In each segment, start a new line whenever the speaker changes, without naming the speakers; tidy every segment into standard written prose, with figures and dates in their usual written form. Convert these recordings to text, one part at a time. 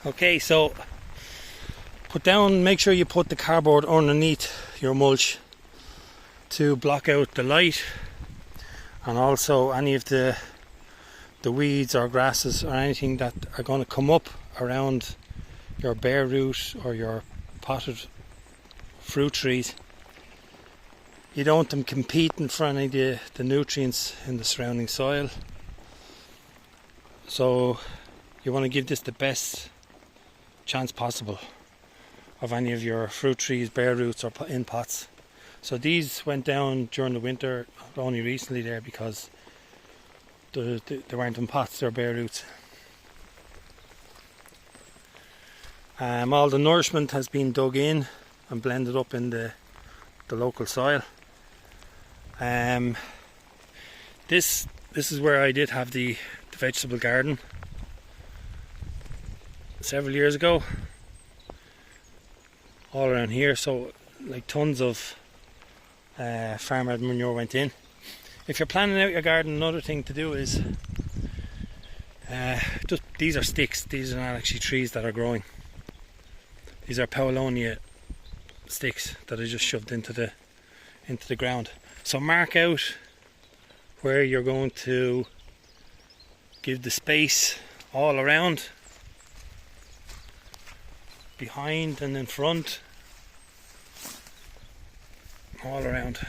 Okay, so make sure you put the cardboard underneath your mulch to block out the light, and also any of the weeds or grasses or anything that are going to come up around your bare root or your potted fruit trees. You don't want them competing for any of the nutrients in the surrounding soil. So you want to give this the best chance possible of any of your fruit trees, bare roots or in pots. So these went down during the winter only recently there because they weren't in pots, they're bare roots. All the nourishment has been dug in and blended up in the local soil. This is where I did have the vegetable garden several years ago, all around here. So like tons of farmer manure went in. If you're planning out your garden, another thing to do is these are sticks. These are not actually trees that are growing. These are paulownia sticks that are just shoved into the ground. So mark out where you're going to give the space all around, behind and in front, all around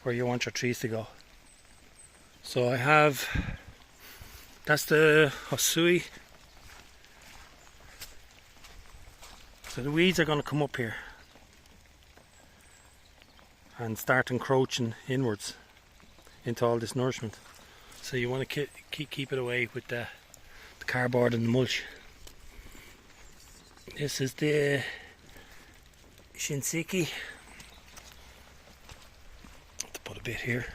where you want your trees to go. So that's the hosui. So the weeds are going to come up here and start encroaching inwards into all this nourishment. So you want to keep it away with the cardboard and the mulch. This is the shinseki. Have to put a bit here.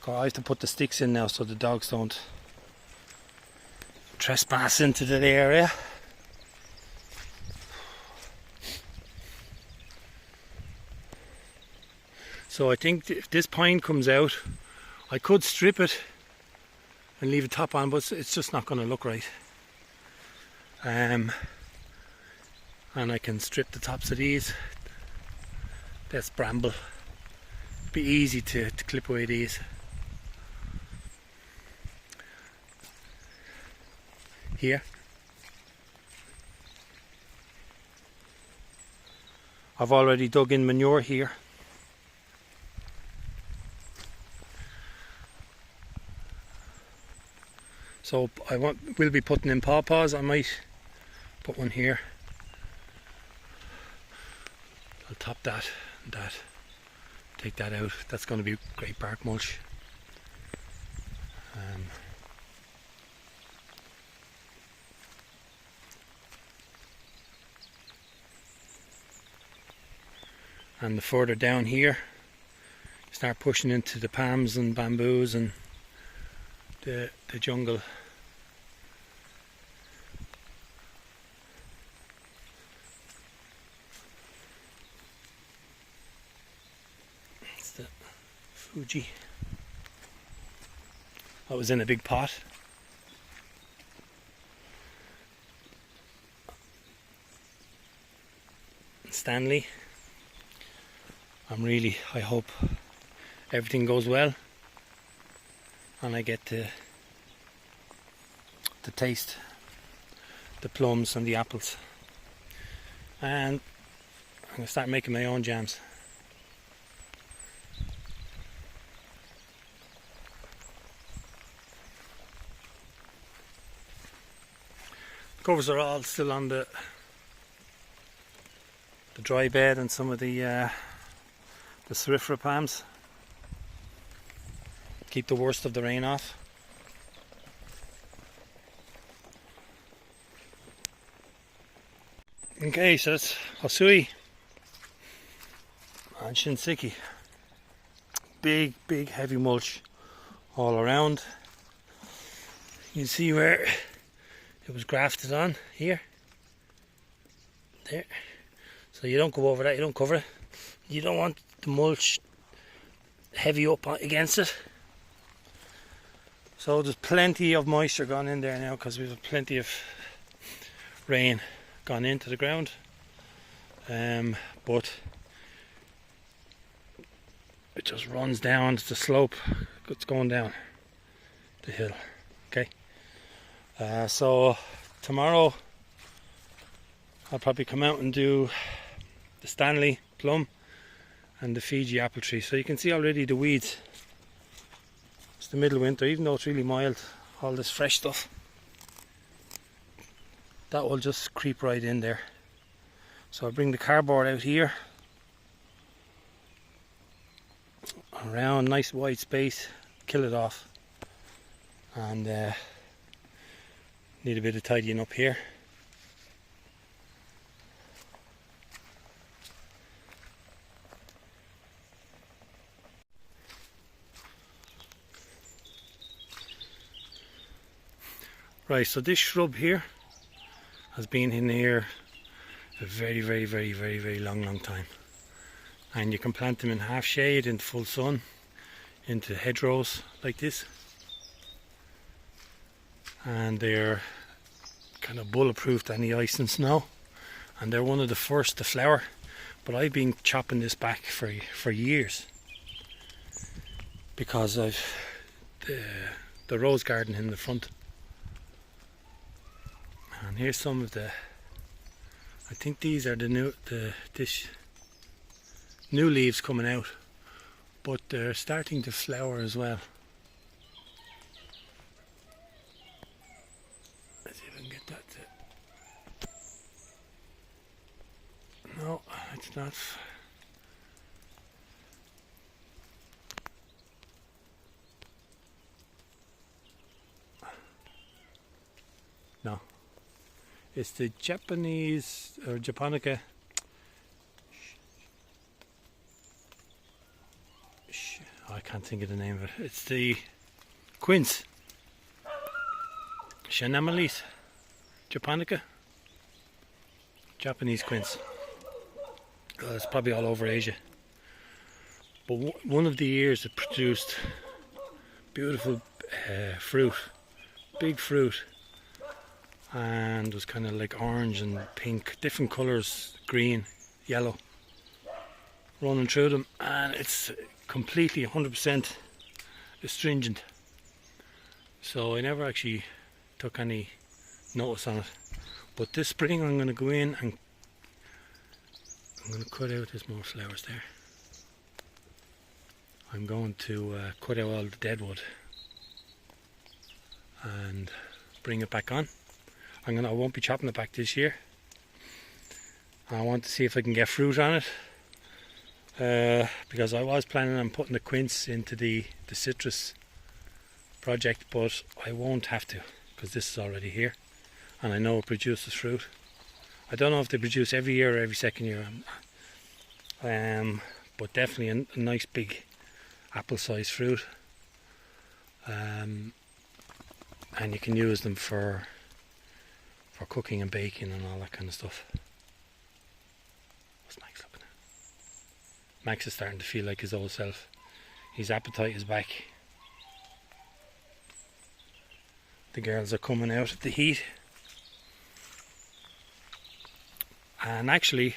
I have to put the sticks in now so the dogs don't trespass into the area. So I think if this pine comes out, I could strip it and leave a top on, but it's just not going to look right. And I can strip the tops of these. That's bramble. Be easy to clip away these. Here. I've already dug in manure here. So we'll be putting in pawpaws. I might put one here. I'll top that and that. Take that out. That's going to be great bark mulch. And the further down here, start pushing into the palms and bamboos and the jungle. It's the Fuji. That was in a big pot. Stanley. I hope everything goes well and I get to taste the plums and the apples, and I'm going to start making my own jams. The covers are all still on the dry bed and some of the cerifera palms. Keep the worst of the rain off. Okay, so that's hosui and shinseki. Big heavy mulch all around. You can see where it was grafted on here. there. So you don't go over that, you don't cover it. You don't want the mulch heavy up against it. So there's plenty of moisture gone in there now because we've plenty of rain gone into the ground. But it just runs down the slope. It's going down the hill. Okay. So tomorrow I'll probably come out and do the Stanley plum and the Fiji apple tree. So you can see already the weeds. It's the middle of winter, even though it's really mild, all this fresh stuff, that will just creep right in there. So I'll bring the cardboard out here, around, nice wide space, kill it off, and need a bit of tidying up here. Right, so this shrub here has been in here a very long time, and you can plant them in half shade, in full sun, into hedgerows like this, and they're kind of bulletproof to any ice and snow, and they're one of the first to flower. But I've been chopping this back for years because I've the rose garden in the front. And here's some of the, I think these are the new leaves coming out, but they're starting to flower as well. Let's see if I can get that to, no, it's not. No. It's the Japanese, or japonica. I can't think of the name of it. It's the Quince. Chaenomeles. Japonica. Japanese quince. It's probably all over Asia. But one of the years it produced beautiful fruit. Big fruit. And it was kind of like orange and pink, different colours, green, yellow, running through them, and it's completely 100% astringent. So I never actually took any notice on it. But this spring I'm going to go in and I'm going to cut out, there's more flowers there. I'm going to cut out all the dead wood and bring it back on. I won't be chopping it back this year. I want to see if I can get fruit on it, because I was planning on putting the quince into the citrus project, but I won't have to because this is already here and I know it produces fruit. I don't know if they produce every year or every second year, but definitely a nice big apple-sized fruit, and you can use them for cooking and baking and all that kind of stuff. What's Max looking at? Max is starting to feel like his old self. His appetite is back. The girls are coming out of the heat. And actually,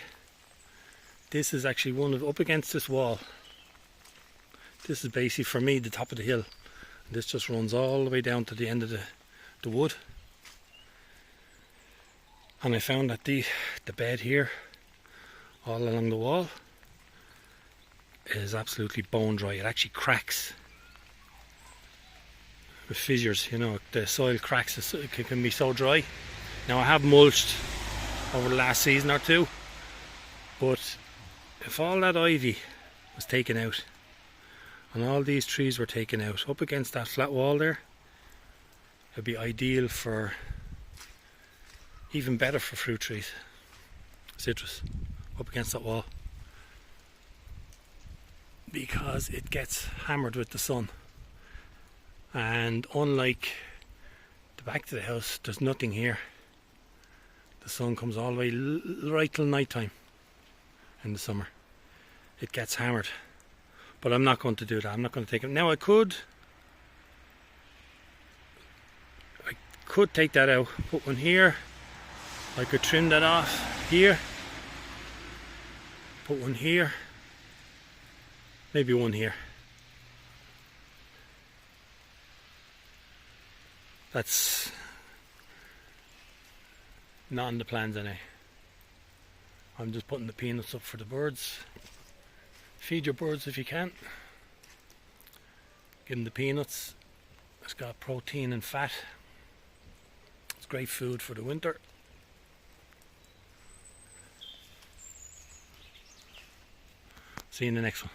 this is actually one of, up against this wall. This is basically, for me, the top of the hill. And this just runs all the way down to the end of the wood. And I found that the bed here, all along the wall, is absolutely bone dry. It actually cracks with fissures, you know, the soil cracks, it can be so dry. Now I have mulched over the last season or two, but if all that ivy was taken out and all these trees were taken out up against that flat wall there, it'd be ideal for, even better for fruit trees, citrus, up against that wall, because it gets hammered with the sun. And unlike the back to the house, there's nothing here. The sun comes all the way right till night time in the summer. It gets hammered. But I'm not going to do that. I'm not going to take it. Now I could take that out, put one here. I could trim that off here. Put one here. Maybe one here. That's not on the plans anyway. I'm just putting the peanuts up for the birds. Feed your birds if you can. Give them the peanuts. It's got protein and fat. It's great food for the winter. See you in the next one.